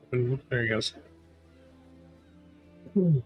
There he goes. Hmm.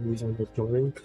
He's on the joint.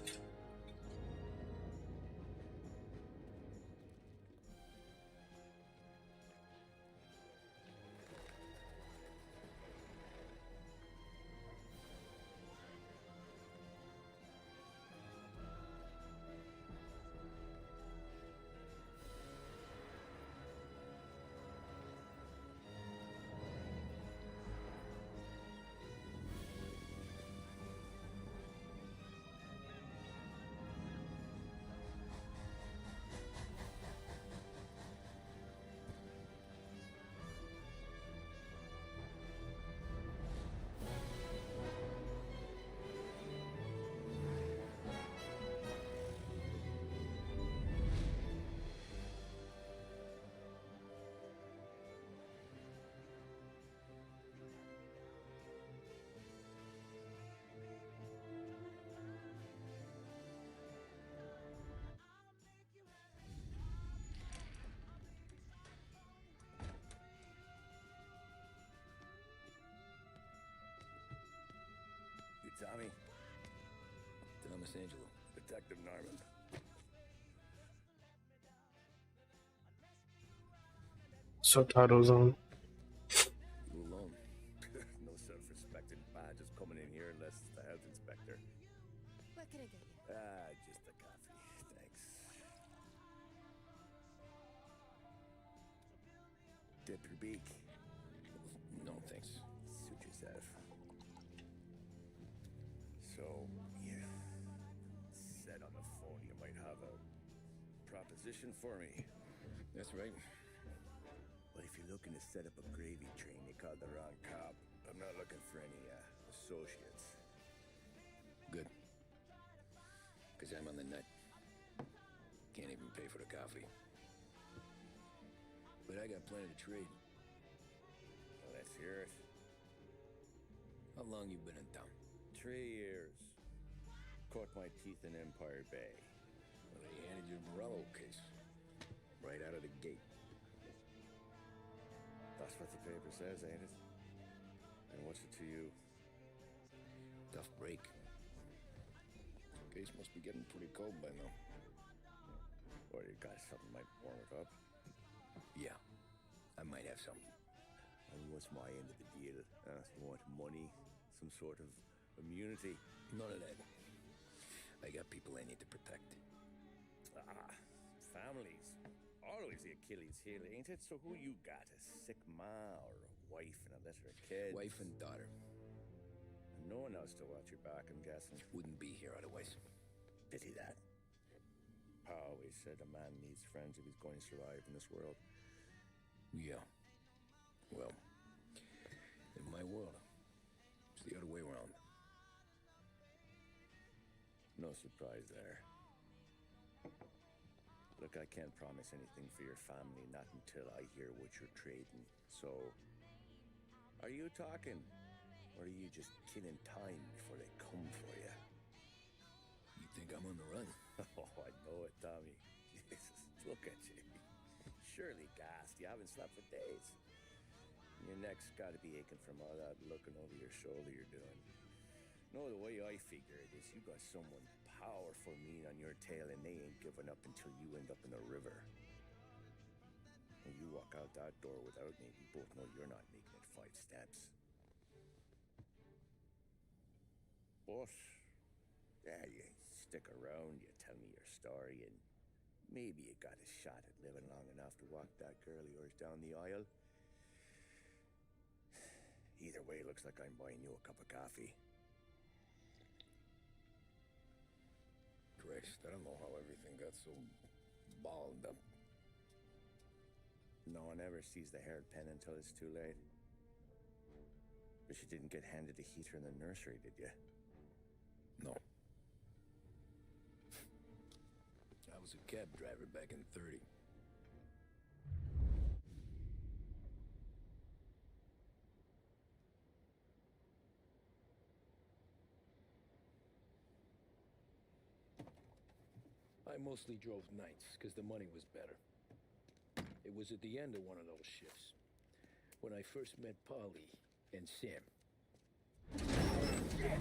You Tommy? Thomas Angelo. Detective Norman. Subtitles on. You alone? No self-respecting badges coming in here unless it's the health inspector. What can I get you? Just a coffee. Thanks. Deputy Beak. No, thanks. Suit yourself. So, you said on the phone you might have a proposition for me. That's right. Well, if you're looking to set up a gravy train, you called the wrong cop. I'm not looking for any associates. Good. Because I'm on the nut. Can't even pay for the coffee. But I got plenty to trade. Well, let's hear it. How long you been in town? 3 years. Caught my teeth in Empire Bay. Well, they handed you a Morello case. Right out of the gate. That's what the paper says, ain't it? And what's it to you? Tough break. Case must be getting pretty cold by now. Or you got something might warm it up? Yeah, I might have something. And what's my end of the deal? You want money? Some sort of immunity? None of that. I got people I need to protect. Families. Always the Achilles heel, ain't it? So who you got? A sick ma or a wife and a litter of kids? Wife and daughter. And no one else to watch your back, I'm guessing. Wouldn't be here otherwise. Pity that. Pa always said a man needs friends if he's going to survive in this world. Yeah. Well, in my world, it's the other way around. No surprise there. Look, I can't promise anything for your family, not until I hear what you're trading. So, are you talking? Or are you just killing time before they come for you? You think I'm on the run? Oh, I know it, Tommy. Jesus, look at you. Surely gassed. You haven't slept for days. Your neck's got to be aching from all that looking over your shoulder you're doing. No, the way I figure it is you got someone powerful mean on your tail and they ain't giving up until you end up in the river. When you walk out that door without me, we both know you're not making it 5 steps. But, yeah, you stick around, you tell me your story, and maybe you got a shot at living long enough to walk that girl of yours down the aisle. Either way, looks like I'm buying you a cup of coffee. Christ, I don't know how everything got so balled up. No one ever sees the haired pen until it's too late. But you didn't get handed a heater in the nursery, did you? No. I was a cab driver back in 30. I mostly drove nights, because the money was better. It was at the end of one of those shifts, when I first met Polly and Sam. Shit!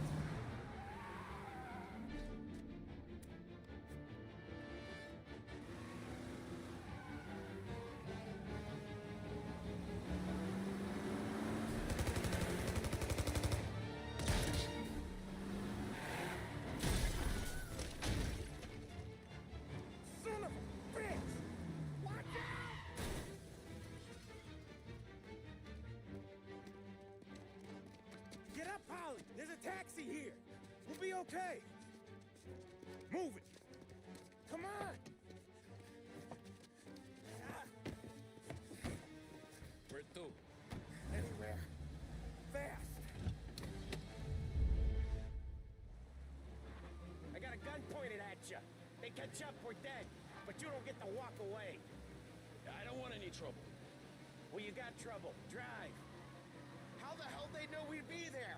Get up, Polly! There's a taxi here! We'll be okay! Move it! Come on! Where to? Anywhere. Fast! I got a gun pointed at you. They catch up, we're dead. But you don't get to walk away. I don't want any trouble. Well, you got trouble. Drive. How the hell they know we'd be there?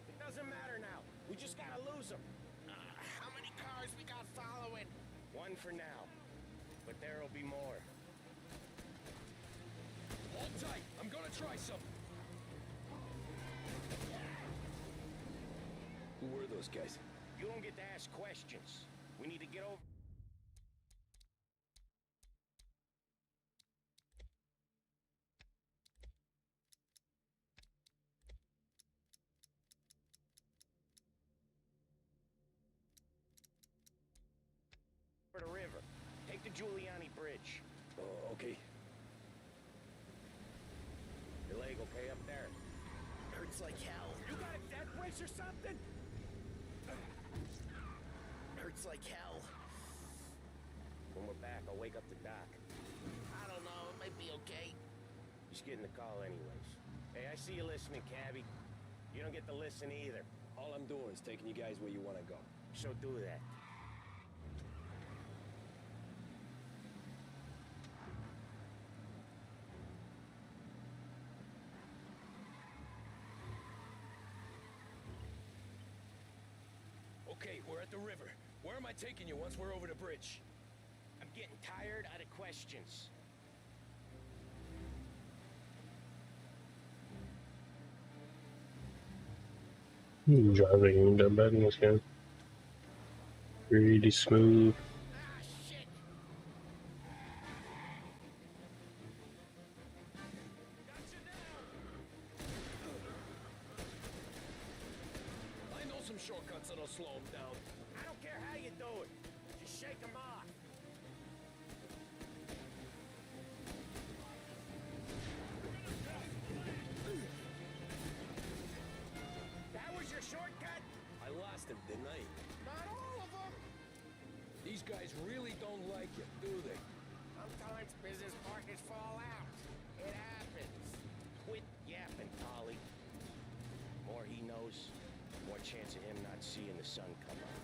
It doesn't matter now. We just gotta lose them. How many cars we got following? One for now. But there'll be more. Hold tight. I'm gonna try something. Who were those guys? You don't get to ask questions. We need to get over... the river. Take the Giuliani Bridge. Oh, okay. Your leg okay up there? Hurts like hell. You got a death wish or something? Hurts like hell. When we're back, I'll wake up the doc. I don't know, it might be okay. Just getting the call anyways. Hey, I see you listening, cabbie. You don't get to listen either. All I'm doing is taking you guys where you want to go. So do that. Okay, we're at the river. Where am I taking you once we're over the bridge? I'm getting tired out of questions. Driving the bad in this game. Really smooth. Ah, shit! Gotcha now! I know some shortcuts that'll slow them down. I don't care how you do it. Just shake them off. That was your shortcut? I lost him, didn't I? Not all of them. These guys really don't like you, do they? Sometimes business partners fall out. It happens. Quit yapping, Polly. More he knows, more chance of him not seeing the sun come up.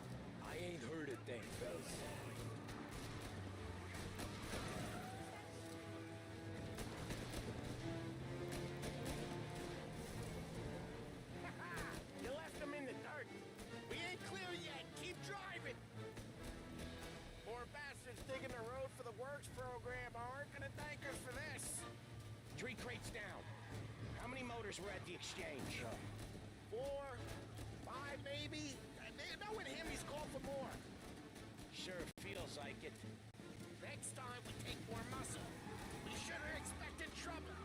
I ain't heard a thing, fellas. You left him in the dirt. We ain't clear yet. Keep driving. Poor bastards digging the road for the works program aren't gonna thank us for this. 3 crates down. How many motors were at the exchange? 4, 5 maybe. Knowing him, he's called for more. Sure feels like it. Next time we take more muscle. We should have trouble.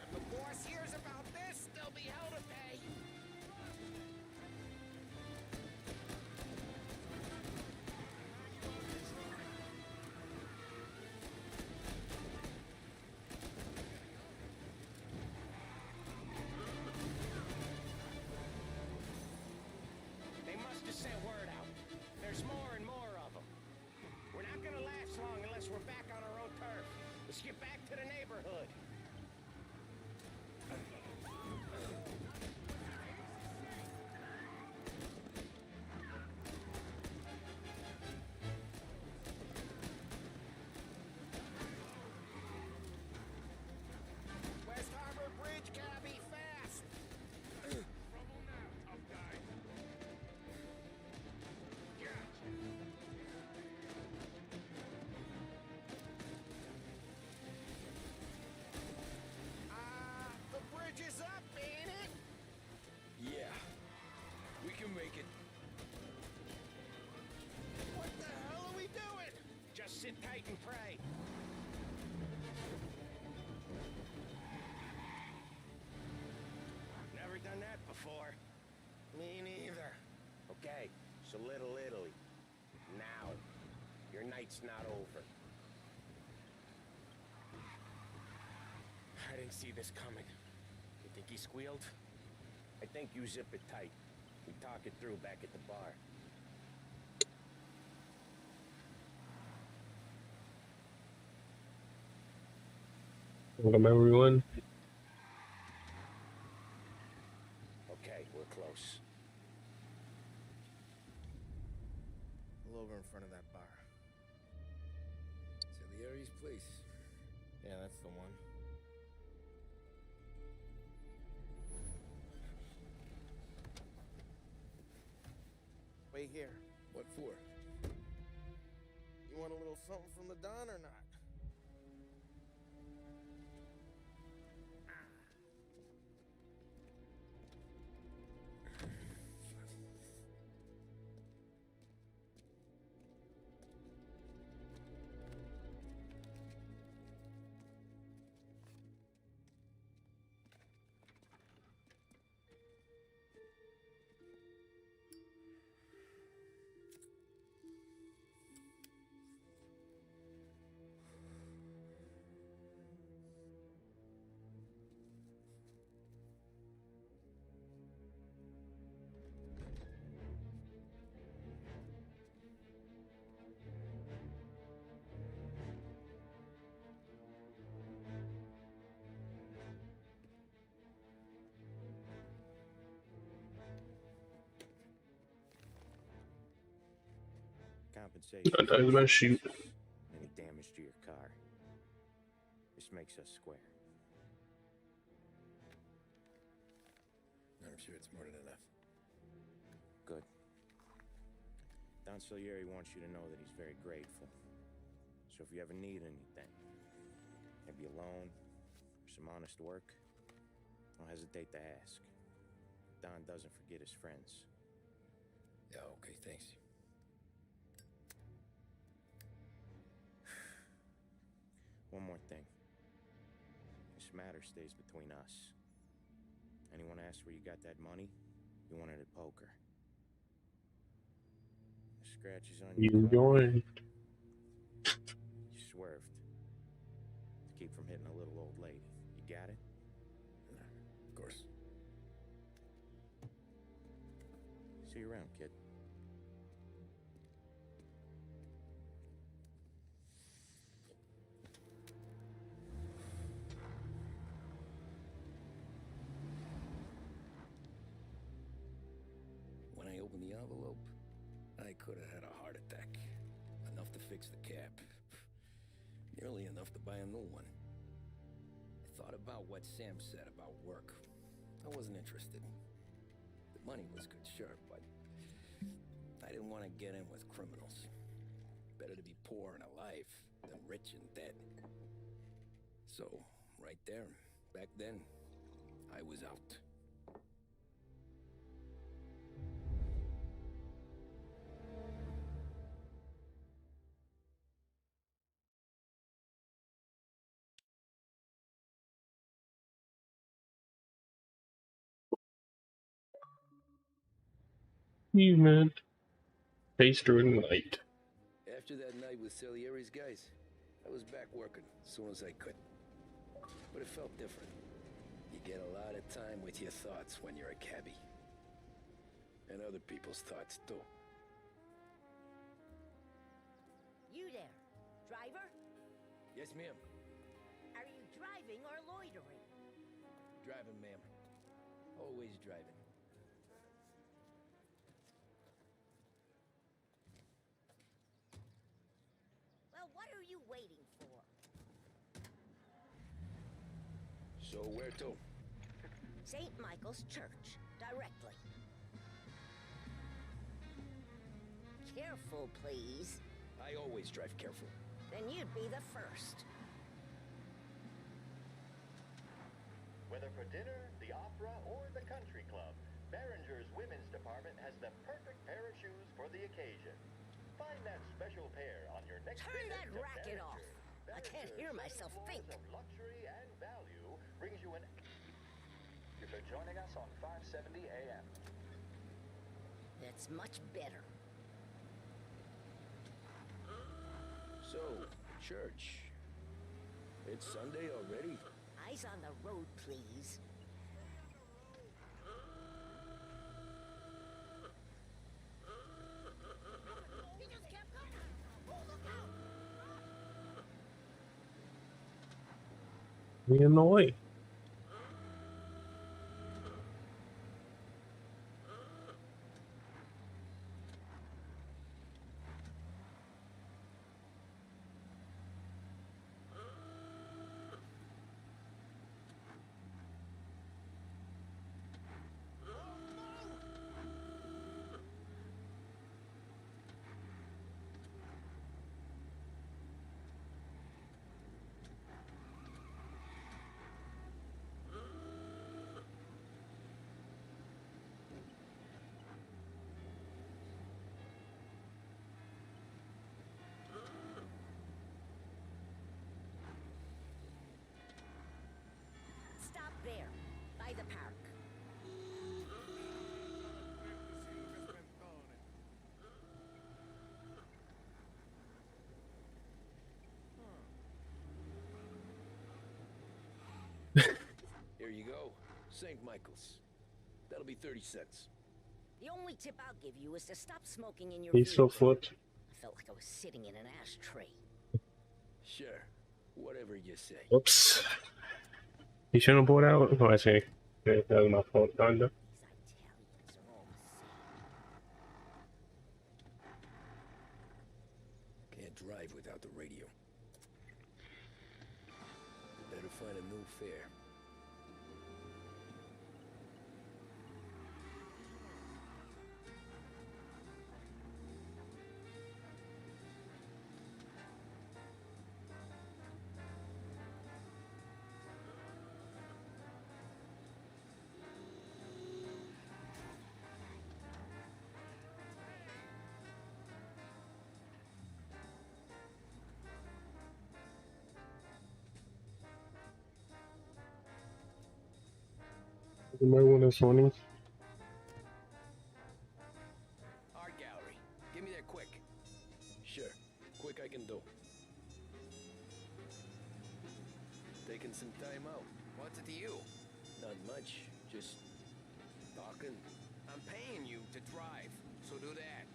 If the boss hears about this, there'll be hell to pay. They must have sent word out. There's more and more of them. We're not gonna last long unless we're back on our own turf. Let's get back to the neighborhood. West Harbor Bridge, cabby, fast! Trouble now, tough guy. The bridge is up, ain't it? Yeah. We can make it. What the hell are we doing? Just sit tight and pray. Never done that before. Me neither. Okay, so Little Italy. Now. Your night's not over. I didn't see this coming. You think he squealed? I think you zip it tight. We talk it through back at the bar. Welcome everyone. Okay, we're close. Pull over in front of that bar. Salieri's place. Yeah, that's the one. Wait here. What for? You want a little something from the Don or not? Compensation I thought he was about to shoot. any damage to your car. This makes us square. I'm sure it's more than enough. Good. Don Salieri wants you to know that he's very grateful. So if you ever need anything, maybe a loan or some honest work, don't hesitate to ask. Don doesn't forget his friends. Yeah, okay, thanks. One more thing. This matter stays between us. Anyone asks where you got that money, you won it at poker. The scratches on your You car, joined. you swerved. To keep from hitting a little old lady. You got it? Of course. See you around, kid. When I opened the envelope, I could have had a heart attack. Enough to fix the cap. Nearly enough to buy a new one. I thought about what Sam said about work. I wasn't interested. The money was good, sure, but I didn't want to get in with criminals. Better to be poor and alive than rich and dead. So, right there, back then, I was out. Achievement. Chase through the night. After that night with Salieri's guys, I was back working as soon as I could. But it felt different. You get a lot of time with your thoughts when you're a cabbie. And other people's thoughts, too. You there, driver? Yes, ma'am. Are you driving or loitering? Driving, ma'am. Always driving. Well, what are you waiting for? So where to? St. Michael's Church, directly. Careful, please. I always drive careful. Then you'd be the first. Whether for dinner, the opera, or the country club, Behringer's Women's Department has the perfect pair of shoes for the occasion. Find that special pair on your next Turn visit that to racket off. Behringer. I can't Behringer's hear 7 myself floors think. of luxury and value brings you an... You've been joining us on 570 AM. That's much better. So, church. It's Sunday already? Eyes on the road, please. He just kept coming. Oh, look out! Me in the way. Stop there, by the park. Here you go. St. Michael's. That'll be 30 cents. The only tip I'll give you is to stop smoking in your He's so vehicle. flipped. I felt like I was sitting in an ashtray. Sure. Whatever you say. Whoops. He shouldn't have pulled out. Oh, I see. Yeah, that was my fault, kinda. These Italians are all the same. Can't drive without the radio. Better find a new fare. You might want this morning. Art gallery. Give me that quick. Sure. Quick I can do. Taking some time out. What's it to you? Not much. Just talking. I'm paying you to drive, so do that.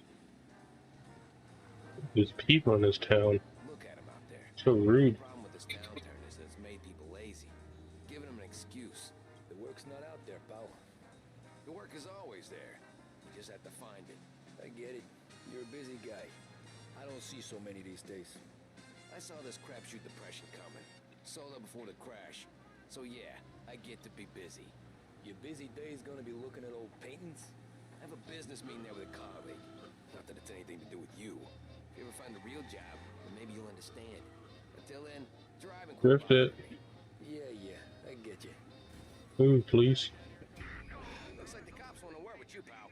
There's people in this town. Look at him out there. So rude. The problem with this downturn is that it's made people lazy. Giving them an excuse. The work's not out there, pal. The work is always there. You just have to find it. I get it. You're a busy guy. I don't see so many these days. I saw this crapshoot depression coming. Sold up before the crash. So yeah, I get to be busy. Your busy day's gonna be looking at old paintings? I have a business meeting there with a colleague. Not that it's anything to do with you. If you ever find a real job, then maybe you'll understand. Until then, drive and quit Drift it. bothering me. Yeah, I get you. Move, please. Looks like the cops want to work with you, pal.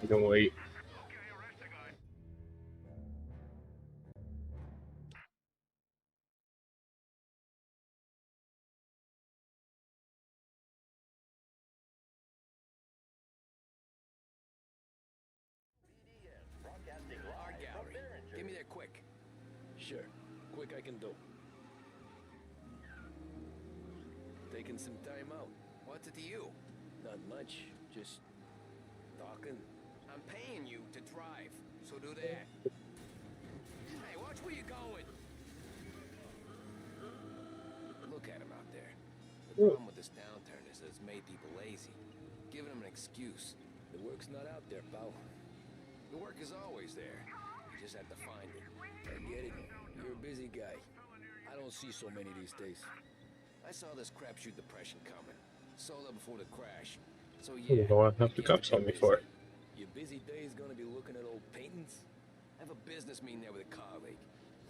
You can wait. I can do? Taking some time out. What's it to you? Not much. Just talking. I'm paying you to drive, so do that. Hey, watch where you're going. Look at him out there. The problem with this downturn is that it's made people lazy. Giving them an excuse. The work's not out there, pal. The work is always there. You just have to find it. I get it. You're a busy guy. I don't see so many these days. I saw this crapshoot depression coming. Sold up before the crash. So I yeah. don't know what I have the you can't cops be on me busy. for. Your busy day is gonna be looking at old paintings? I have a business meeting there with a colleague.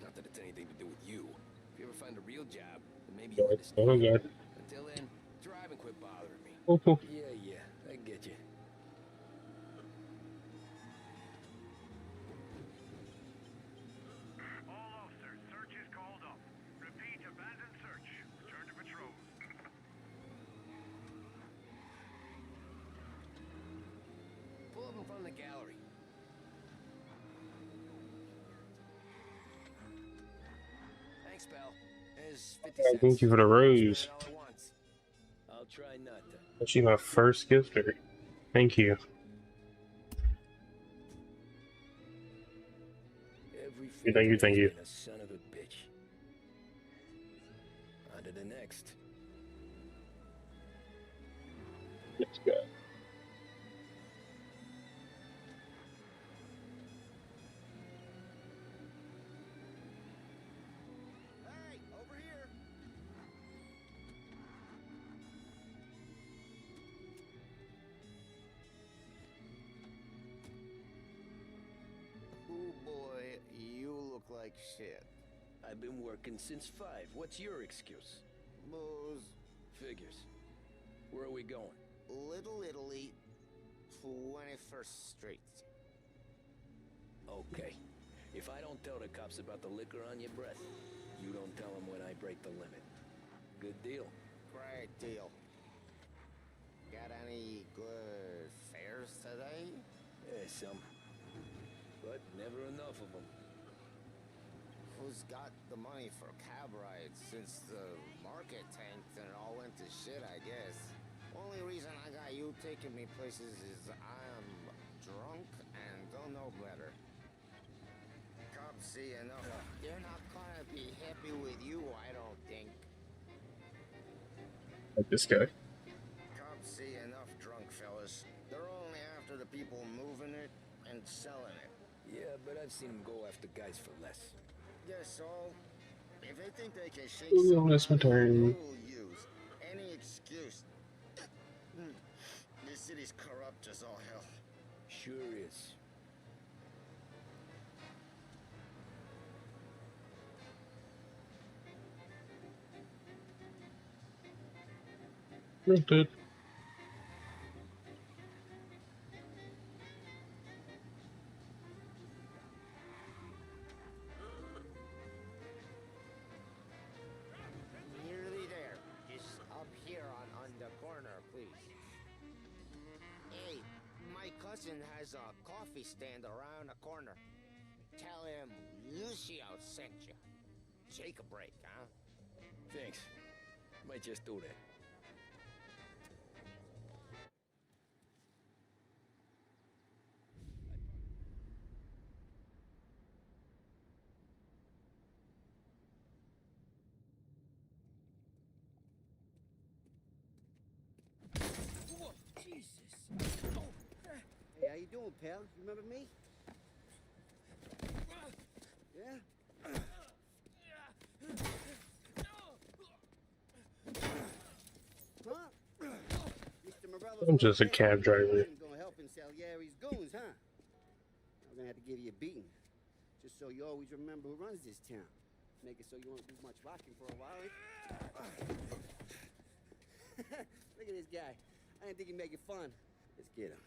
Not that it's anything to do with you. If you ever find a real job, then maybe you'll understand. Oh god. Until then, drive and quit bothering me. Oh, oh. Yeah, I get you. All officers, search is called up. Repeat, abandon search. Return to patrols. Pull up in front of the gallery. Thanks, pal. There's 50 Yeah, cents. thank you for the rose. Spend it all at once. I'll try not to. Actually, my first gifter. Thank you. Every Thank you, thank you. been a son of a bitch. On to the next. Let's go. Hey, over here. Oh boy, you look like shit. I've been working since 5. What's your excuse? Booze, Figures. Where are we going? Little Italy, 21st Street. Okay. If I don't tell the cops about the liquor on your breath, you don't tell them when I break the limit. Good deal. Great deal. Got any good fares today? Yeah, some. But never enough of them. Who's got the money for cab rides since the market tanked and it all went to shit, I guess? Only reason I got you taking me places is I'm drunk and don't know better. Cops see enough. They're not gonna be happy with you, I don't think. Like this guy. Cops see enough drunk fellas. They're only after the people moving it and selling it. Yeah, but I've seen them go after guys for less. Yes, so if they think they can shake Ooh, someone that's my out, turn. they'll use any excuse. This city's corrupt as all hell. Sure is. Noted. Nearly there. Just up here on the corner, please. Hey, my cousin has a coffee stand around the corner. Tell him Lucio sent you. Take a break, huh? Thanks. Might just do that. Hey, how you doing, pal? You remember me? Yeah? Huh? Mr. Morello's I'm just a gonna cab driver. Gonna help in Salieri's goons, huh? I'm gonna have to give you a beating. Just so you always remember who runs this town. Make it so you won't do much rocking for a while. Look at this guy. I didn't think he'd make it fun. Let's get him.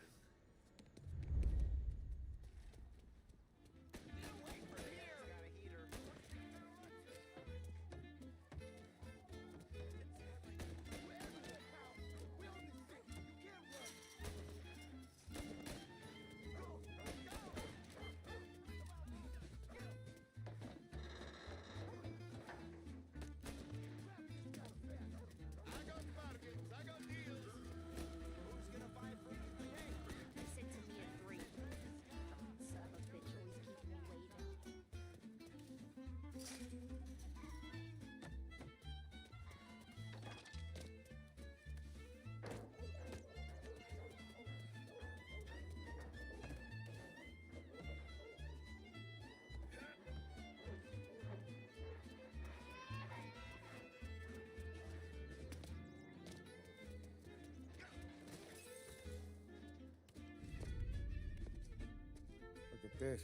this.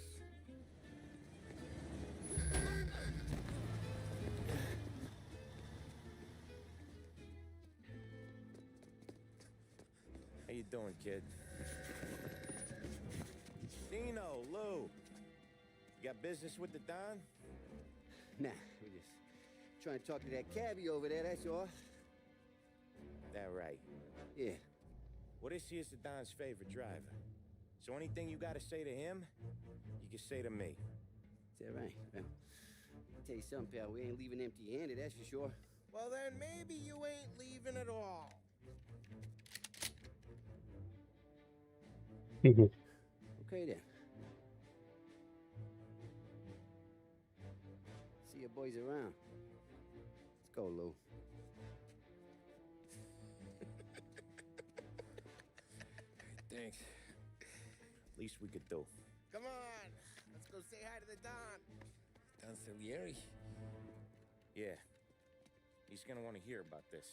How you doing, kid? Dino, Lou. You got business with the Don? Nah, we're just trying to talk to that cabbie over there, that's all. That right. Yeah. Well, this here's the Don's favorite driver. So anything you gotta say to him, you can say to me. Is that right? Well, I'll tell you something, pal. We ain't leaving empty-handed, that's for sure. Well, then maybe you ain't leaving at all. Okay, then. See your boys around. Let's go, Lou. Thanks. Least we could do. Come on, let's go say hi to the Don. Don Salieri? Yeah. He's gonna want to hear about this.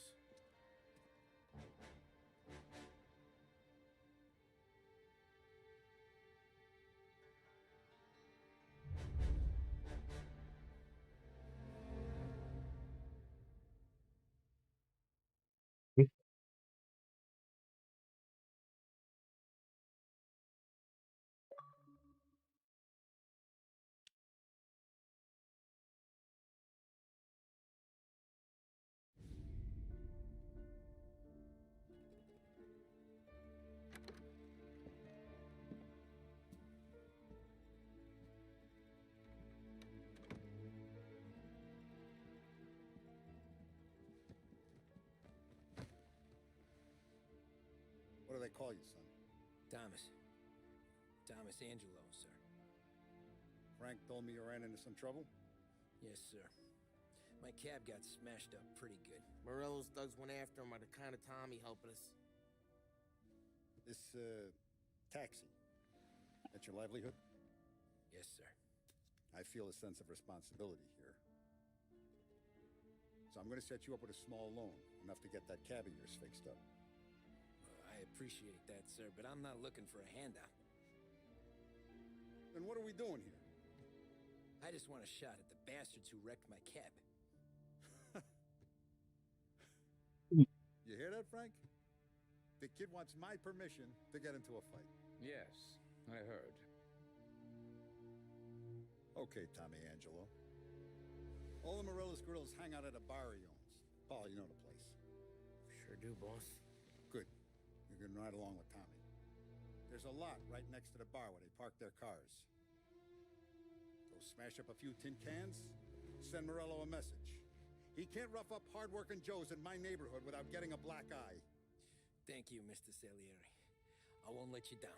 What do they call you, son? Thomas. Thomas Angelo, sir. Frank told me you ran into some trouble? Yes, sir. My cab got smashed up pretty good. Morello's thugs went after him on account of Tommy helping us. This, taxi. That's your livelihood? Yes, sir. I feel a sense of responsibility here. So I'm gonna set you up with a small loan, enough to get that cab of yours fixed up. I appreciate that, sir, but I'm not looking for a handout. Then what are we doing here? I just want a shot at the bastards who wrecked my cab. You hear that, Frank? The kid wants my permission to get into a fight. Yes, I heard. Okay, Tommy Angelo. All the Morello's girls hang out at a bar he owns. Paul, you know the place. Sure do, boss. Good. You can ride along with Tommy. There's a lot right next to the bar where they park their cars. Go smash up a few tin cans, send Morello a message. He can't rough up hard-working Joes in my neighborhood without getting a black eye. Thank you, Mr. Salieri. I won't let you down.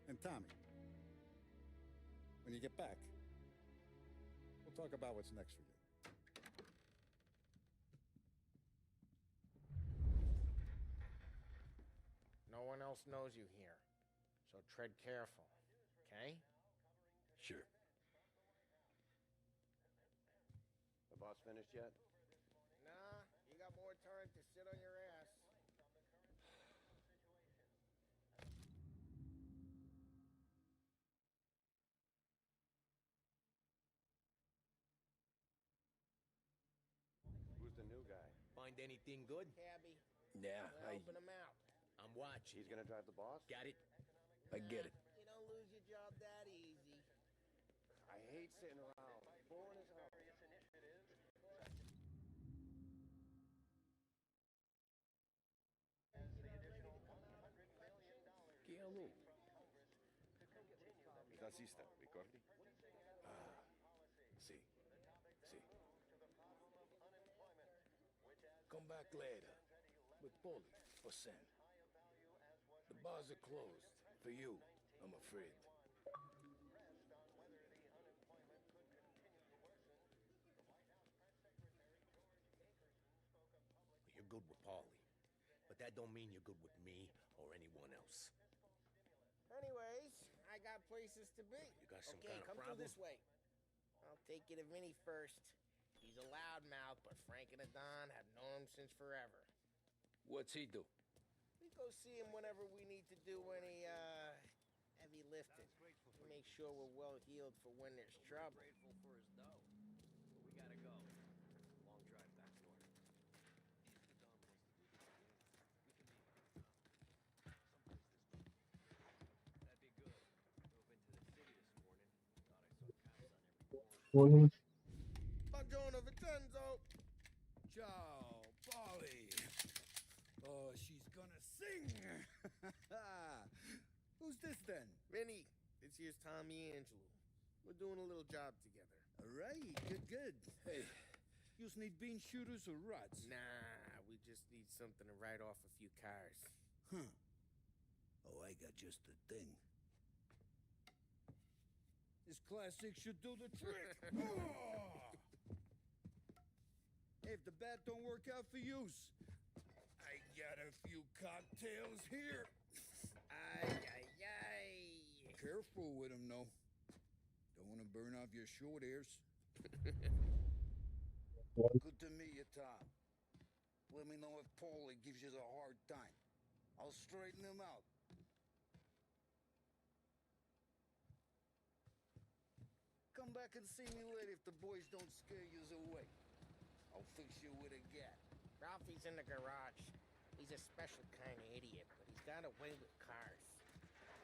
And Tommy, when you get back, we'll talk about what's next for you. No one else knows you here, so tread careful, okay? Sure. The boss finished yet? Nah, you got more time to sit on your ass. Who's the new guy? Find anything good? Cabby. Yeah, We're helping him out. I'm watching. He's gonna drive the boss? Got it? I get it. You don't lose your job that easy. I hate sitting around. Boring as hell. ¿Estás lista, Ricordi? Ah, sí, sí. Come back later with Polly or Sam. The bars are closed. For you, I'm afraid. You're good with Paulie, but that don't mean you're good with me or anyone else. Anyways, I got places to be. You got some kind of come problem? through this way. I'll take you to Vinny first. He's a loudmouth, but Frank and the Don have known him since forever. What's he do? We go see him whenever we need to do any, heavy lifting. To make sure we're well healed for when there's trouble. Grateful for his dough. But we gotta go. Long drive back north. If the Don wants to do this again, we can meet him someplace this way. That'd be good. Drove into the city this morning. Thought I saw cops on every corner. Buongiorno, Vincenzo! Ciao, Polly. Oh, she's gonna sing. Who's this then? Vinny, this here's Tommy Angelo. We're doing a little job together. All right, good. Hey, you need bean shooters or rods? Nah, we just need something to write off a few cars. Huh. Oh, I got just the thing. This classic should do the trick. Oh! Hey, if the bat don't work out for use, I got a few cocktails here. Ay. Careful with them, though. Don't want to burn off your short hairs. Good to meet you, Tom. Let me know if Paulie gives you a hard time. I'll straighten him out. Come back and see me later if the boys don't scare you away. I'll fix you with a gat. Ralphie's in the garage. He's a special kind of idiot, but he's got a way with cars.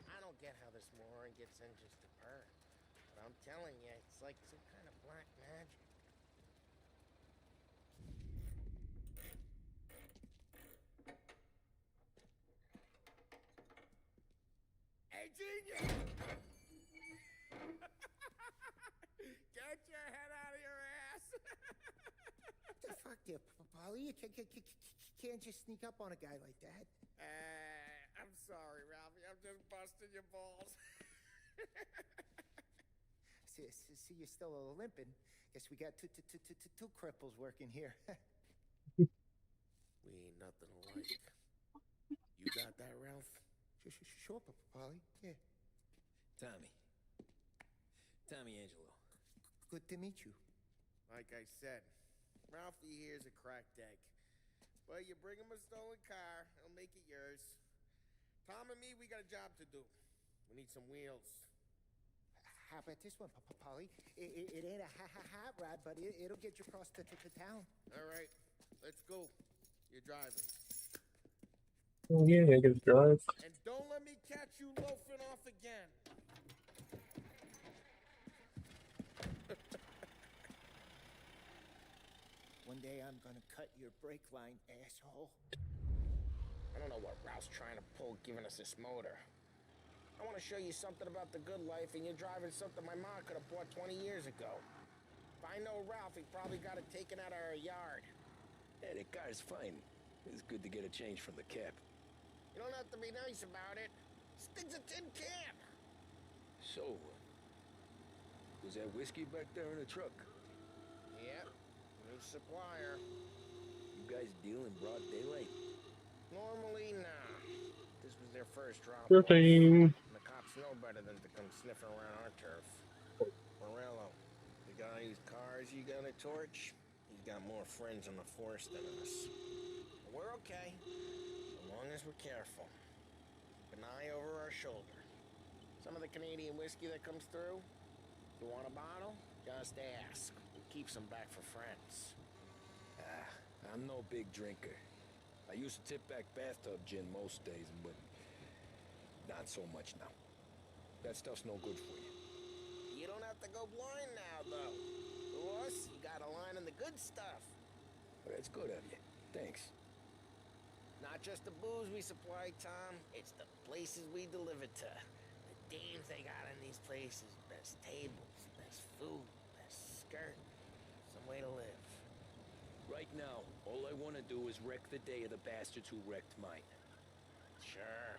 I don't get how this moron gets engines to purr. But I'm telling you, it's like some kind of black magic. Hey, genius! Get your head out of your ass! The fuck there, Polly? You can't just sneak up on a guy like that. I'm sorry, Ralphie. I'm just busting your balls. See, you're still limping. Guess we got two cripples working here. We ain't nothing alike. You got that, Ralph? Sure, Polly. Yeah. Tommy Angelo. Good to meet you. Like I said, Ralphie here's a cracked egg. But you bring him a stolen car, he'll make it yours. Tom and me, we got a job to do. We need some wheels. How about this one, Polly? It ain't a hot rod, but it'll get you across to town. All right, let's go. You're driving. Oh yeah, I get to drive. And don't let me catch you loafing off again. One day I'm gonna cut your brake line, asshole. I don't know what Ralph's trying to pull giving us this motor. I want to show you something about the good life, and you're driving something my mom could have bought 20 years ago. If I know Ralph, he probably got it taken out of our yard. Yeah, the car's fine. It's good to get a change from the cap. You don't have to be nice about it. Stig's a tin can. So, was that whiskey back there in the truck? Yep, new supplier. You guys deal in broad daylight? Normally, nah. This was their first drop. Sure thing. The cops know better than to come sniffing around our turf. Morello, the guy whose cars you got a torch, he's got more friends in the force than us. But we're okay, as long as we're careful. Keep an eye over our shoulder. Some of the Canadian whiskey that comes through, if you want a bottle, just ask. We keep some back for friends. I'm no big drinker. I used to tip back bathtub gin most days, but not so much now. That stuff's no good for you. You don't have to go blind now, though. To us, you got a line on the good stuff. Well, that's good of you. Thanks. Not just the booze we supply, Tom. It's the places we deliver to. The dames they got in these places. Best tables, best food, best skirt. Some way to live. Right now, all I want to do is wreck the day of the bastards who wrecked mine. Sure.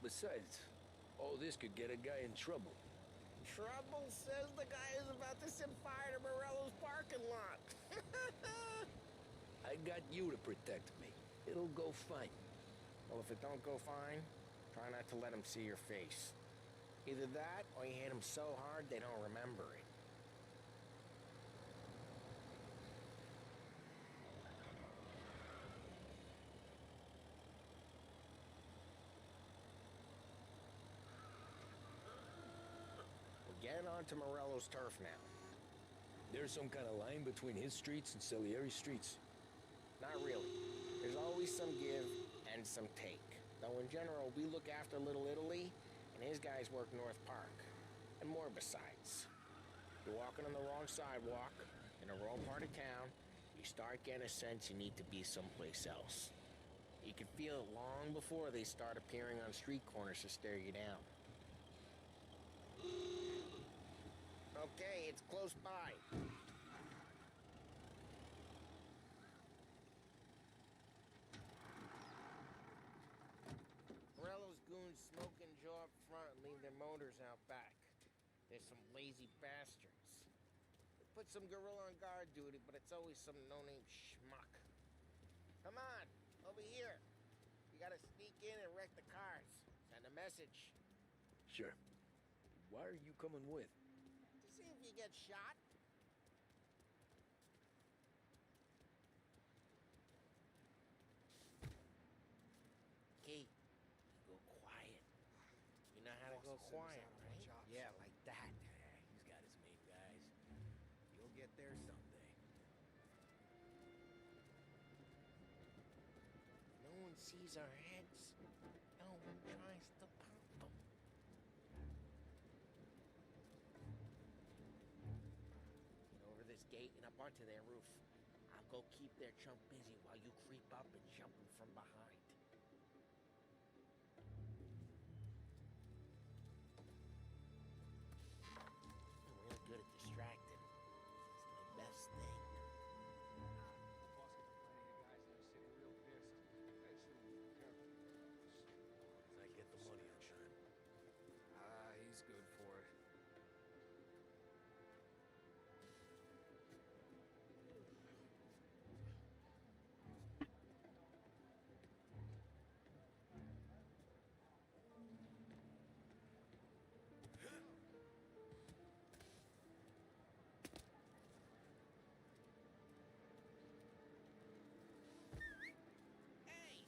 Besides, all this could get a guy in trouble. Trouble says the guy is about to set fire to Morello's parking lot. I got you to protect me. It'll go fine. Well, if it don't go fine, try not to let them see your face. Either that, or you hit them so hard they don't remember it. onto Morello's turf now. There's some kind of line between his streets and Salieri's streets. Not really. There's always some give and some take. Though in general, we look after Little Italy, and his guys work North Park. And more besides. You're walking on the wrong sidewalk, in the wrong part of town, you start getting a sense you need to be someplace else. You can feel it long before they start appearing on street corners to stare you down. Okay, it's close by. Morello's goons smoke and jaw up front and leave their motors out back. There's some lazy bastards. They put some gorilla on guard duty, but it's always some no-name schmuck. Come on, over here. We gotta sneak in and wreck the cars. Send a message. Sure. Why are you coming with? To see if you get shot. Key, go quiet. You know how to go quiet, right? Yeah, like that. He's got his main guys. You'll get there someday. No one sees our heads. No one tries to pop them. Get over this gate and up onto their roof. I'll go keep their chump busy while you creep up and jump him from behind. I'm real good at distracting. It's my best thing. Boss gets a plan of your guys in the city real pissed. Eventually, we'll be careful. I get the money on Shine. He's good for it. Hey!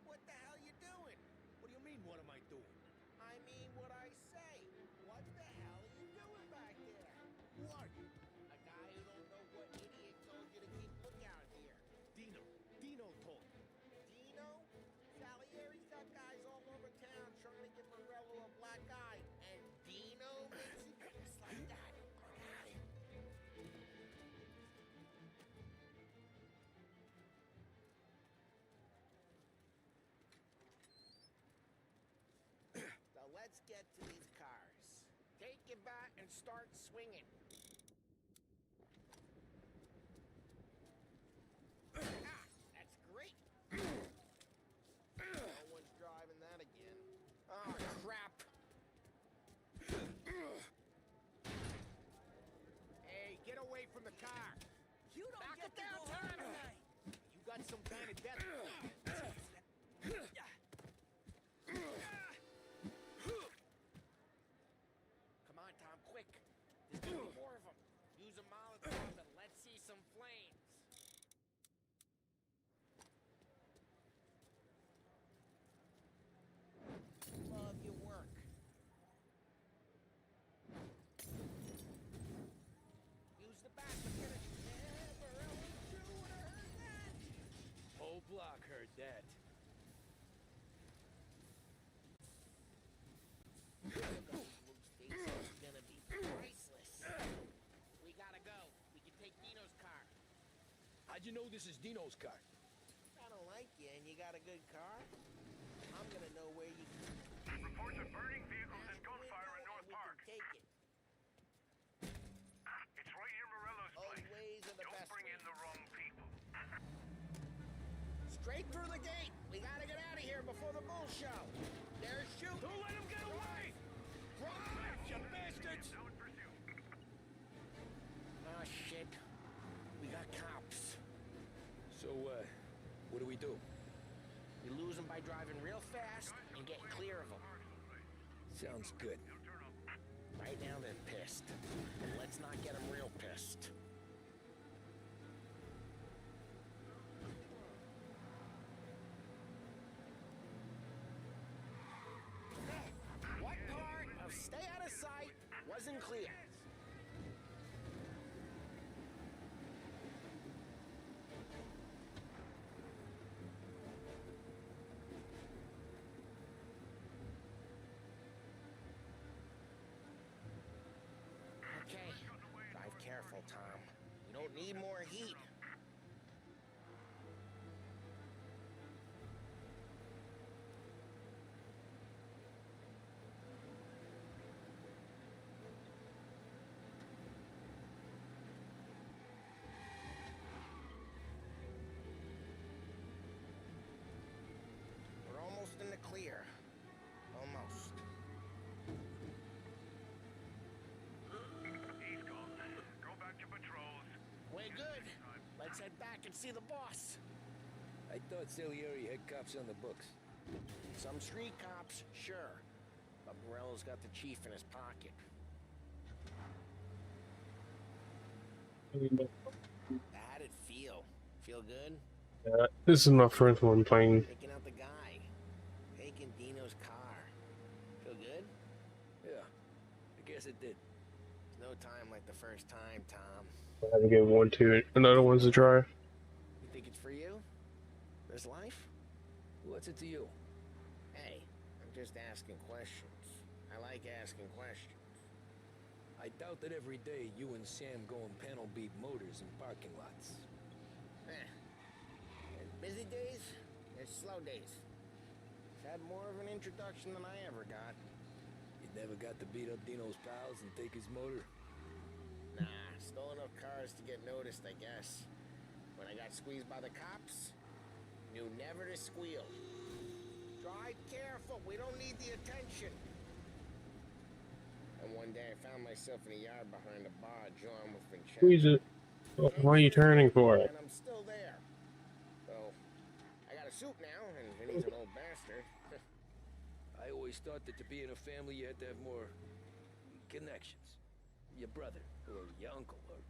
What the hell you doing? What do you mean, what am I doing? I mean what I say. What the hell are you doing back there? Who are you? A guy who don't know what idiot told you to keep lookout here. Dino. Dino told me. Dino? Salieri's got guys all over town trying to give Morello a black eye. And Dino makes it just like that. Got it. So let's get to these cars. Take your bat and start swinging. Ah, that's great. No one's driving that again. Oh, crap. Hey, get away from the car. You don't Back get it to down, go Tom. home tonight. You got some kind of death. Come on, Tom, quick. There's gonna be more of them. Use a Molotov and let's see some flames. Love your work. Use the back to finish. Never else you would have heard that. Whole block heard that. It's gonna be priceless. We gotta go. We can take Dino's car. How'd you know this is Dino's car? I don't like you and you got a good car. I'm gonna know where you can. Reports of burning vehicles and gunfire in North Park. Take it. It's right near Morello's Old place. ways are the Don't best bring in ways. the wrong people. Straight through the gate. We gotta get out of here before the bull show. There's shooting. Don't let him get away! Drive, you bastards! Now in pursuit. Oh, shit. We got cops. So, what do we do? We lose them by driving real fast and getting clear of them. Sounds good. Right now they're pissed. But let's not get them real pissed. What part of stay out of sight wasn't clear? Tom. We don't need more heat. We're almost in the clear. Almost. He's gone. Go back to patrols. We're good. Let's head back and see the boss. I thought Salieri had cops on the books. Some street cops, sure. But Morello's got the chief in his pocket. How'd it feel? Feel good? This is my first one playing. Taking out the guy. Taking Dino's car. Feel good? Yeah, I guess it did. There's no time like the first time, Tom. I have to give one to another one's a try. You think it's for you? This life? What's it to you? Hey, I'm just asking questions. I like asking questions. I doubt that every day you and Sam go and panel beat motors in parking lots. There's busy days, there's slow days. He's had more of an introduction than I ever got. You never got to beat up Dino's pals and take his motor? Nah, stole enough cars to get noticed, I guess. When I got squeezed by the cops, knew never to squeal. Drive careful, we don't need the attention. And one day I found myself in a yard behind a bar, drawn with Vincenzo. Squeeze it. Oh, why are you turning for it? And I'm still there. So, I got a suit now, and he's an old bastard. I always thought that to be in a family you had to have more connections. Your brother, or your uncle, or...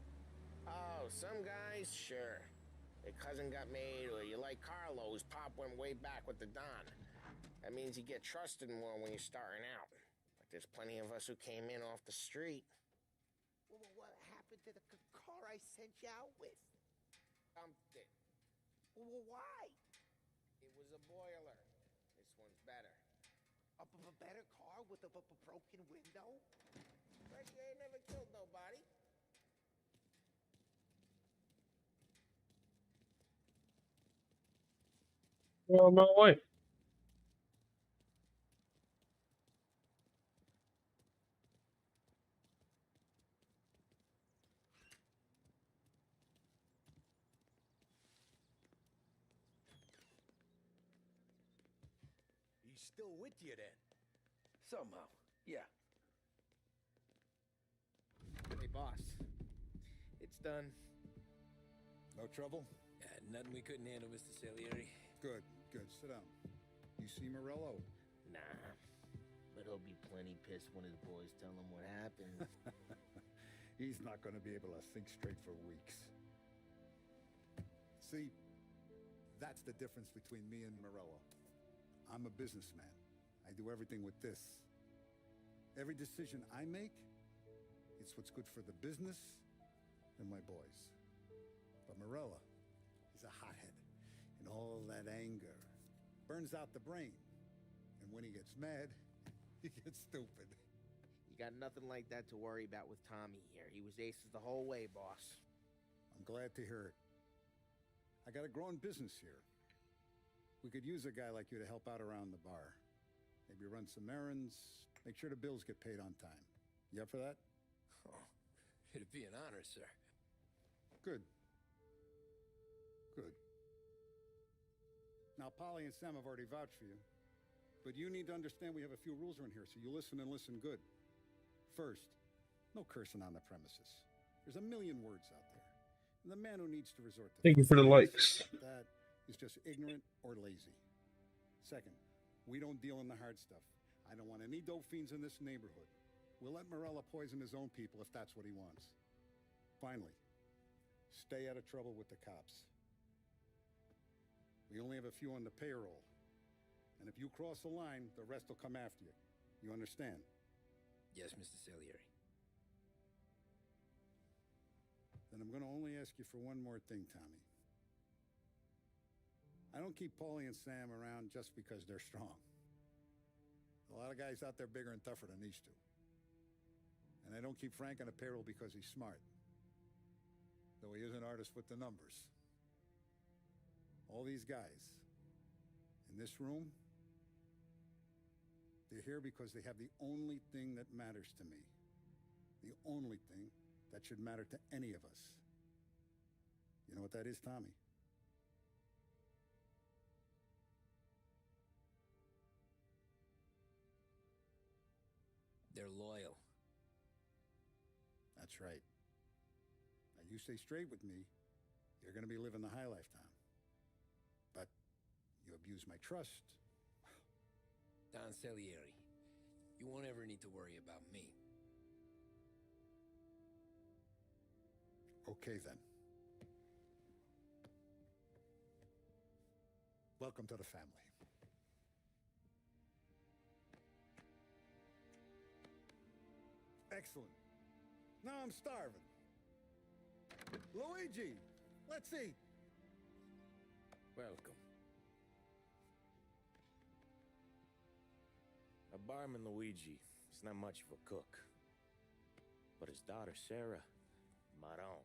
Oh, some guys, sure. Their cousin got made, or you like Carlos, Pop went way back with the Don. That means you get trusted more when you're starting out. But there's plenty of us who came in off the street. Well, what happened to the car I sent you out with? Dumped it. Well, why? It was a boiler. This one's better. A better car with a broken window? But you ain't never killed nobody. Well, no way. He's still with you then? Somehow, yeah. Hey, boss. It's done. No trouble? Nothing we couldn't handle, Mr. Salieri. Good, good. Sit down. You see Morello? Nah. But he'll be plenty pissed when his boys tell him what happened. He's not going to be able to think straight for weeks. See, that's the difference between me and Morello. I'm a businessman. I do everything with this. Every decision I make, it's what's good for the business and my boys. But Morello, he's a hothead. And all that anger burns out the brain. And when he gets mad, he gets stupid. You got nothing like that to worry about with Tommy here. He was aces the whole way, boss. I'm glad to hear it. I got a growing business here. We could use a guy like you to help out around the bar. Maybe run some errands, make sure the bills get paid on time. You up for that? Oh, it'd be an honor, sir. Good. Good. Now, Polly and Sam have already vouched for you. But you need to understand we have a few rules around here, so you listen and listen good. First, no cursing on the premises. There's a million words out there. And the man who needs to resort to Thank you for the likes. that is just ignorant or lazy. Second, we don't deal in the hard stuff. I don't want any dope fiends in this neighborhood. We'll let Morella poison his own people if that's what he wants. Finally, stay out of trouble with the cops. We only have a few on the payroll. And if you cross the line, the rest will come after you. You understand? Yes, Mr. Salieri. Then I'm going to only ask you for one more thing, Tommy. I don't keep Paulie and Sam around just because they're strong. A lot of guys out there bigger and tougher than these two. And I don't keep Frank on the payroll because he's smart. though he is an artist with the numbers. All these guys in this room, they're here because they have the only thing that matters to me. The only thing that should matter to any of us. You know what that is, Tommy? They're loyal. That's right. Now, you stay straight with me, you're going to be living the high life, Tom. But you abuse my trust. Don Salieri, you won't ever need to worry about me. Okay, then. Welcome to the family. Excellent. Now I'm starving. Luigi, let's eat. Welcome. A barman Luigi is not much of a cook. But his daughter Sarah, Maron.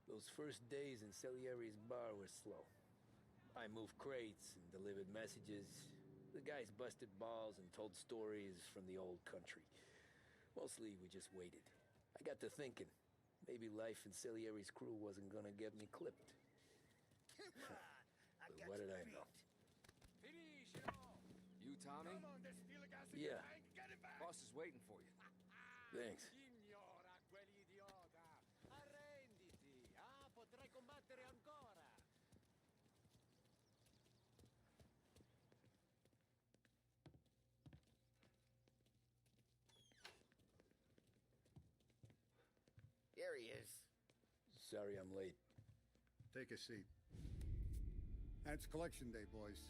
Those first days in Salieri's bar were slow. I moved crates and delivered messages. The guys busted balls and told stories from the old country. Mostly, we just waited. I got to thinking, maybe life in Salieri's crew wasn't gonna get me clipped. But what did I know? You, Tommy? Yeah. Boss is waiting for you. Thanks. Signora, quell'idiota! Arrenditi! Ah, potrai combattere ancora! Here he is. Sorry I'm late. Take a seat. And it's collection day, boys.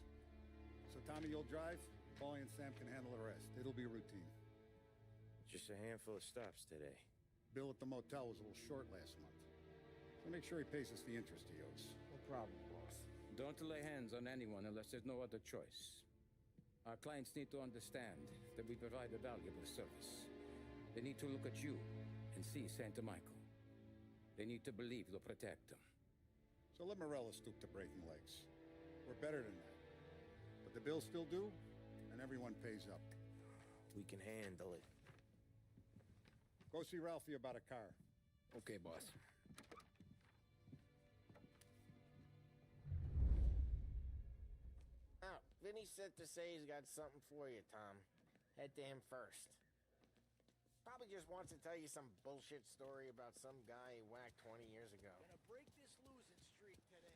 So Tommy, you'll drive. Paulie and Sam can handle the rest. It'll be routine. Just a handful of stops today. Bill at the motel was a little short last month. So make sure he pays us the interest he owes. No problem, boss. Don't lay hands on anyone unless there's no other choice. Our clients need to understand that we provide a valuable service. They need to look at you and see Santa Michael. They need to believe you'll protect them. So let Morella stoop to breaking legs. We're better than that. But the bills still due, and everyone pays up. We can handle it. Go see Ralphie about a car. Okay, boss. Oh, Vinny said to say he's got something for you, Tom. Head to him first. Probably just wants to tell you some bullshit story about some guy he whacked 20 years ago. Gonna break this losing streak today.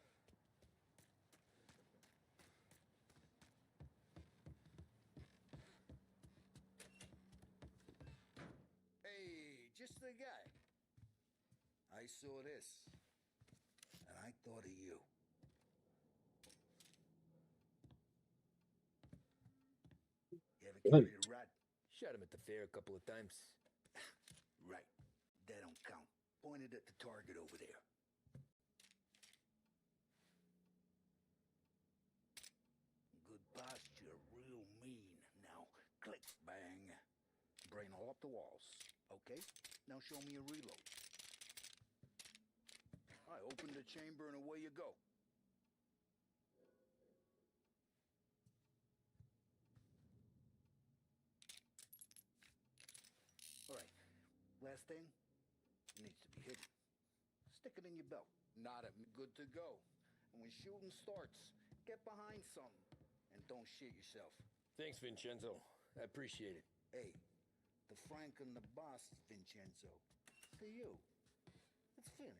Hey, just the guy. I saw this, and I thought of you. You ever carried a rat? Shot him at the fair a couple of times. Right. That don't count. Pointed at the target over there. Good posture, real mean. Now, click, bang. Brain all up the walls. Okay? Now show me a reload. I open the chamber and away you go. All right. Last thing needs to be hidden. Stick it in your belt. Not good to go. And when shooting starts, get behind something and don't shit yourself. Thanks, Vincenzo. I appreciate it. Hey, the Frank and the boss, Vincenzo. To you. It's Finny.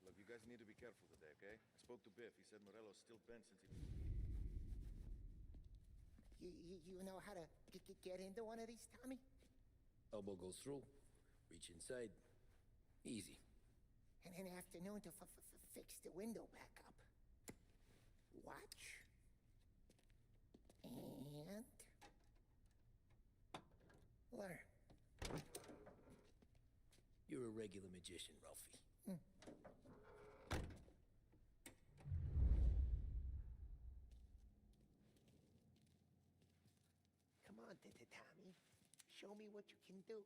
Look, you guys need to be careful today, okay? I spoke to Biff. He said Morello's still bent since he... You know how to get into one of these, Tommy? Elbow goes through. Reach inside. Easy. And an afternoon to fix the window back up. Watch. And... regular magician, Ralphie. Come on, Tommy. Show me what you can do.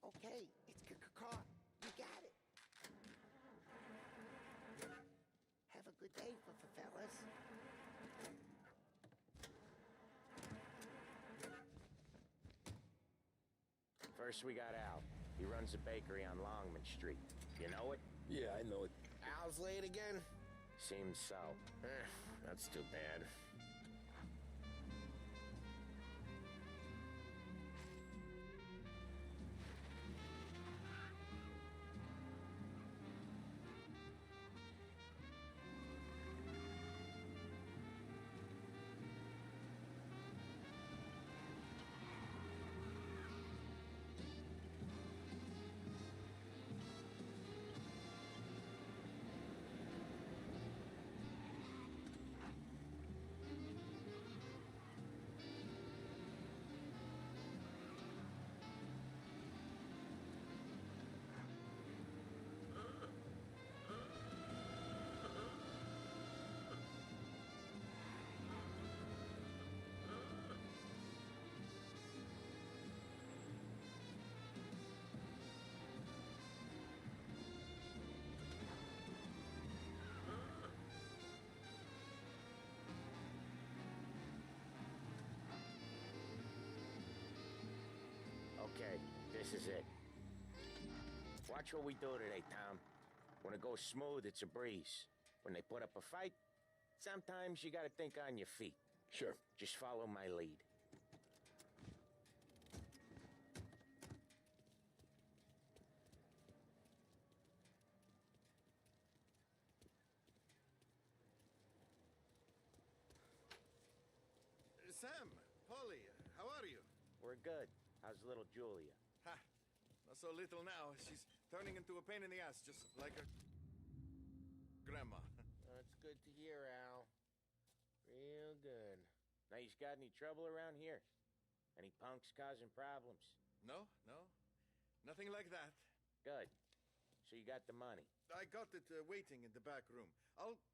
Okay, it's caught. You got it. Have a good day, fellas. First, we got Al. He runs a bakery on Longman Street. You know it? Yeah, I know it. Al's late again? Seems so. That's too bad. Okay, this is it. Watch what we do today, Tom. When it goes smooth, it's a breeze. When they put up a fight, sometimes you gotta think on your feet. Sure. Just follow my lead. Sam, Polly, how are you? We're good. How's little Julia? Ha! Not so little now. She's turning into a pain in the ass, just like her grandma. That's good to hear, Al. Real good. Now, you got any trouble around here? Any punks causing problems? No. Nothing like that. Good. So you got the money? I got it waiting in the back room.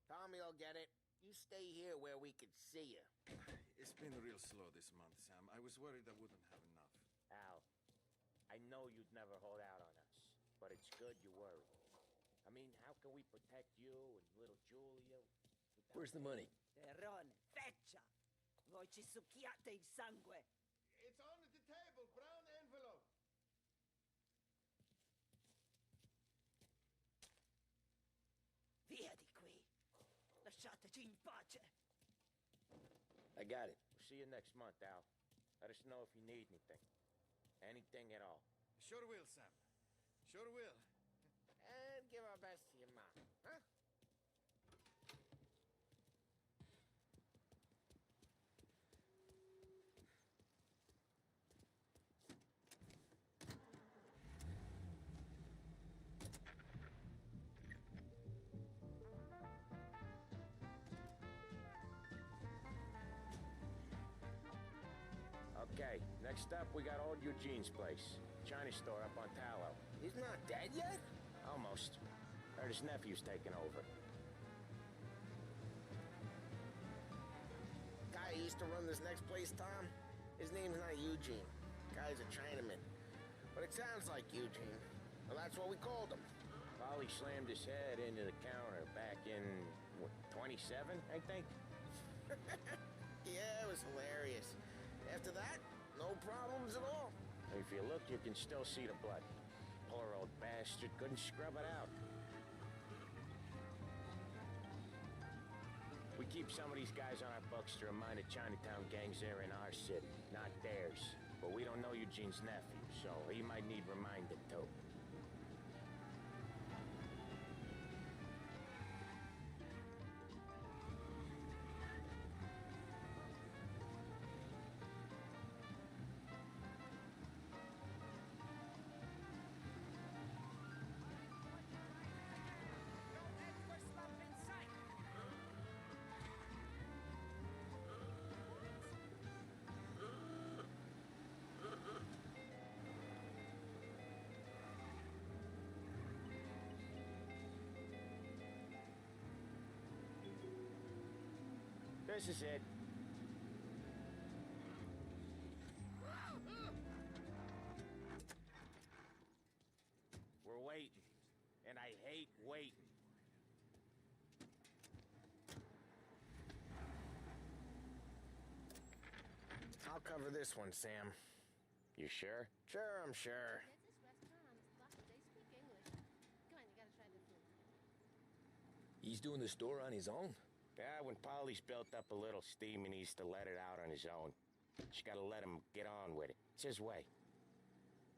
Tommy will get it. You stay here where we can see you. It's been real slow this month, Sam. I was worried I wouldn't have enough. Al, I know you'd never hold out on us, but it's good you worry. I mean, how can we protect you and little Julia? Where's the money? Terrone, feccia! Voi ci succhiate il sangue! It's on the table, brown envelope. Via di qui! Lasciateci in pace! I got it. We'll see you next month, Al. Let us know if you need anything. Anything at all. Sure will, Sam. Sure will. And give our best to your mom, huh? Okay, next up, we got old Eugene's place. China store up on Tallow. He's not dead yet? Almost. Heard his nephew's taking over. Guy who used to run this next place, Tom, his name's not Eugene. Guy's a Chinaman. But it sounds like Eugene. Well, that's what we called him. Polly slammed his head into the counter back in, what, 27, I think? Yeah, it was hilarious. After that, no problems at all. If you look, you can still see the blood. Poor old bastard couldn't scrub it out. We keep some of these guys on our books to remind the Chinatown gangs they're in our city, not theirs. But we don't know Eugene's nephew, so he might need reminding too. This is it. We're waiting, and I hate waiting. I'll cover this one, Sam. You sure? Sure, I'm sure. He's doing the store on his own? Yeah, when Polly's built up a little steam, he needs to let it out on his own. Just gotta let him get on with it. It's his way.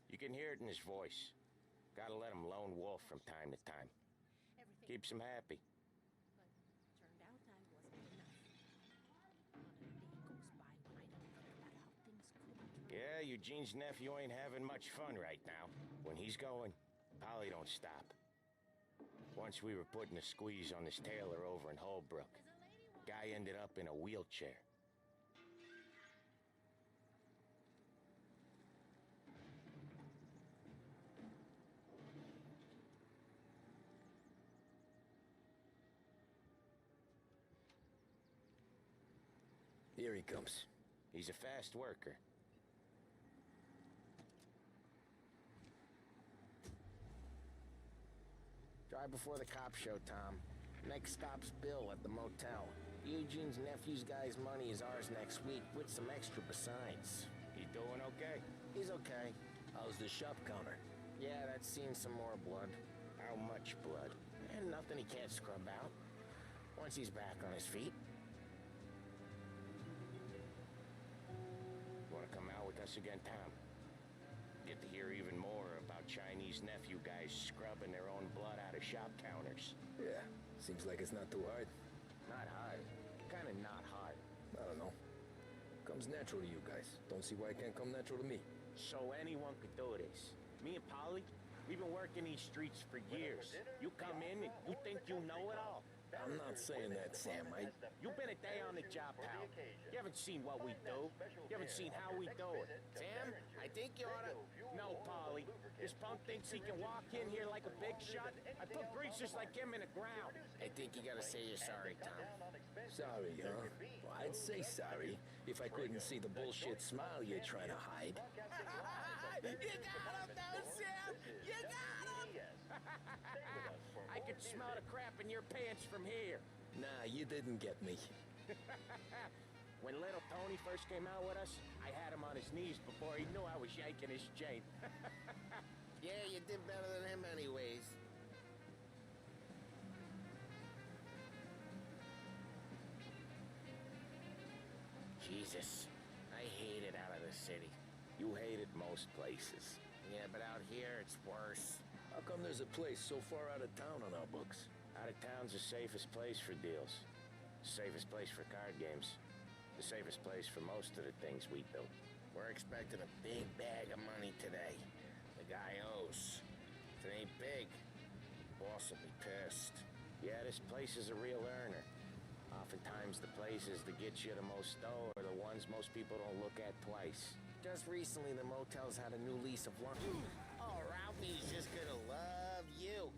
You can hear it in his voice. Gotta let him lone wolf from time to time. Keeps him happy. Turned out I wasn't enough. Not a day goes by when I don't think about how things could turn. Yeah, Eugene's nephew ain't having much fun right now. When he's going, Polly don't stop. Once we were putting a squeeze on this tailor over in Holbrook. Guy ended up in a wheelchair. Here he comes. He's a fast worker. Drive before the cops show, Tom. Next stop's Bill at the motel. Eugene's nephew's guy's money is ours next week, with some extra besides. He doing okay? He's okay. How's the shop counter? Yeah, that's seen some more blood. How much blood? And nothing he can't scrub out. Once he's back on his feet. Want to come out with us again, Tom? Get to hear even more about Chinese nephew guys scrubbing their own blood out of shop counters. Yeah, seems like it's not too hard. Not hard. Kinda not hard. I don't know. Comes natural to you guys. Don't see why it can't come natural to me. So anyone could do this. Me and Polly, we've been working these streets for years. You come in and you think you know it all. I'm not saying that, Sam. You've been a day on the job, pal. You haven't seen what we do. You haven't seen how we do it. Sam, I think you oughta... No, Polly. This punk thinks he can walk in here like a big shot. I put greasers like him in the ground. I think you gotta say you're sorry, Tom. Sorry, huh? Well, I'd say sorry if I couldn't see the bullshit smile you're trying to hide. You got him, though, Sam! You got him! I could smell the crap in your pants from here. Nah, you didn't get me. When little Tony first came out with us, I had him on his knees before he knew I was yanking his chain. Yeah, you did better than him anyways. Jesus, I hate it out of the city. You hate it most places. Yeah, but out here it's worse. How come there's a place so far out of town on our books? Out of town's the safest place for deals. Safest place for card games. The safest place for most of the things we do. We're expecting a big bag of money today. The guy owes. If it ain't big, the boss will be pissed. Yeah, this place is a real earner. Oftentimes the places that get you the most dough are the ones most people don't look at twice. Just recently the motel's had a new lease of life. Oh, Ralphie's just gonna love you.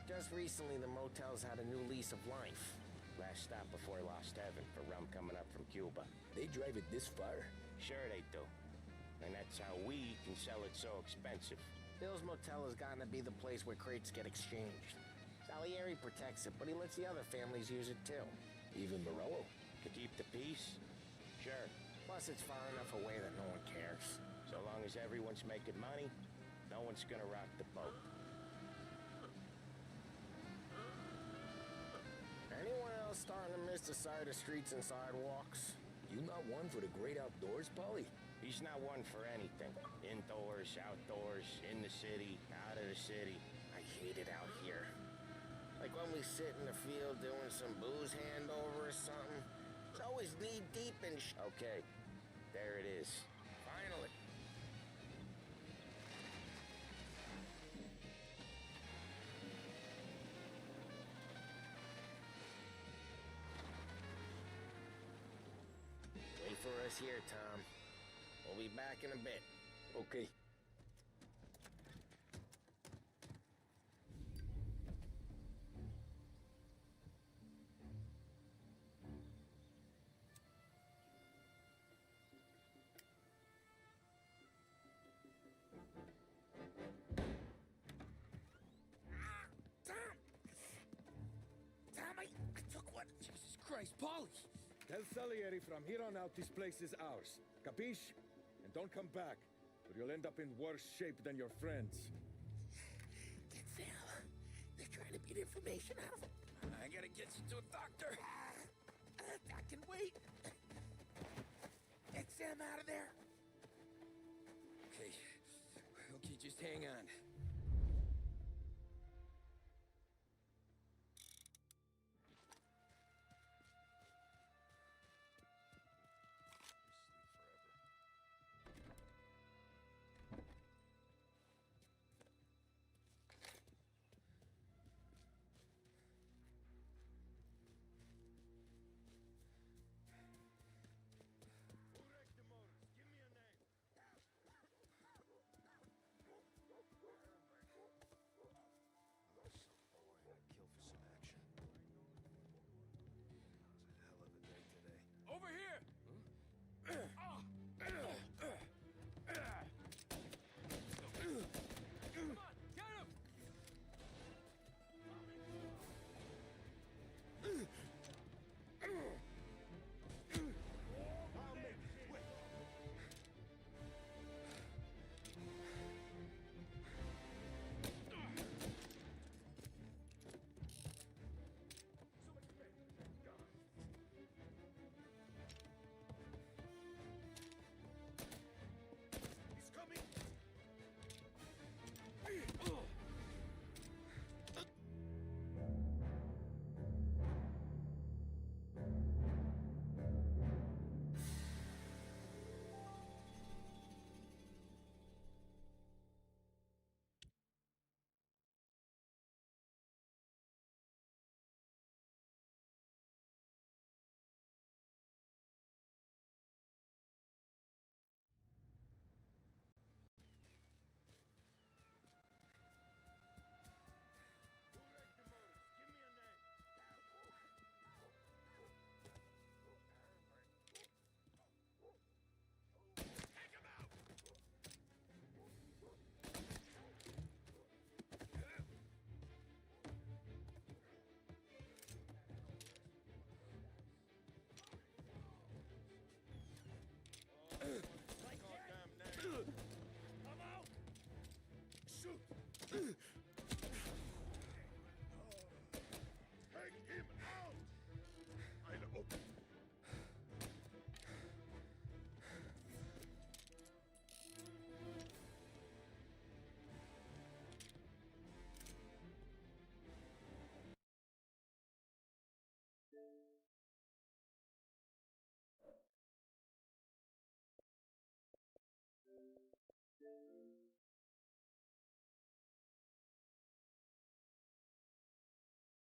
Just recently the motel's had a new lease of life. Last stop before Lost Heaven for rum coming up from Cuba. They drive it this far? Sure they do. And that's how we can sell it so expensive. Bill's Motel has gotten to be the place where crates get exchanged. Salieri protects it, but he lets the other families use it too. Even Morello? To keep the peace? Sure. Plus it's far enough away that no one cares. So long as everyone's making money, no one's gonna rock the boat. Anyone else starting to miss the side of streets and sidewalks? You not one for the great outdoors, Polly? He's not one for anything. Indoors, outdoors, in the city, out of the city. I hate it out here. Like when we sit in the field doing some booze handover or something. It's always knee-deep in Okay, there it is. Finally. Wait for us here, Tom. We'll be back in a bit. Okay. Christ, Polly! Tell Salieri from here on out this place is ours. Capiche? And don't come back, or you'll end up in worse shape than your friends. Get Sam. They're trying to beat information out of him. I gotta get you to a doctor. I can wait. Get Sam out of there. Okay, just hang on.